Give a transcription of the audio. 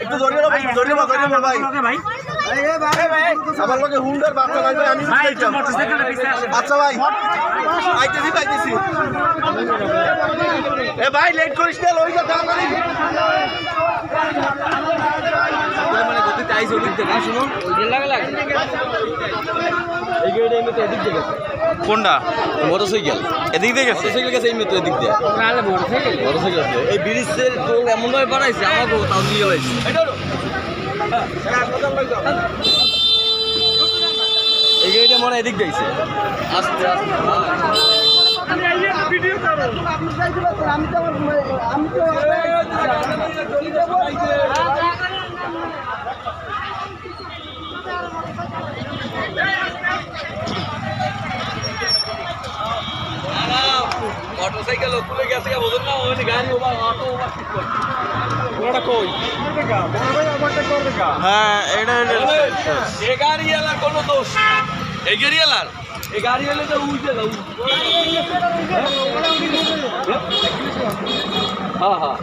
একটু ধরিয়ে ভাই ভাই আমার লোকে হুন্ডার বাচ্চা ভাই আমি আচ্ছা ভাই পাইতেছি এ ভাই লেট করিস না ওই যা তাড়াতাড়ি মানে গতি চাইছ ওদিক থেকে শুনুন ওই লাগে এই গাড়িটা এমনি তো এদিক থেকে কোনটা মোটরসাইকেল এদিক থেকে মোটরসাইকেল গেছে এই মেতো এদিক দিয়ে নালে মোটরসাইকেল আছে এই ব্রিজের টোল এমন ভাবে বানাইছে আমাকে তাও দিয়ে লাইছে এই গাড়িটা মনে এদিক দিয়েছে আস্তে আস্তে ভিডিও করো আমি তো মোটরসাইকেল তুলে গেছে বুঝুন না ওই গাড়ি ওভার অটো ওভার ঠিক করে ওটা কই হ্যাঁ এটা এই গাড়ি এলার কোনো দোষ এই গাড়ি এলার এই গাড়ি এলে তো উঠে যাও হ্যাঁ হ্যাঁ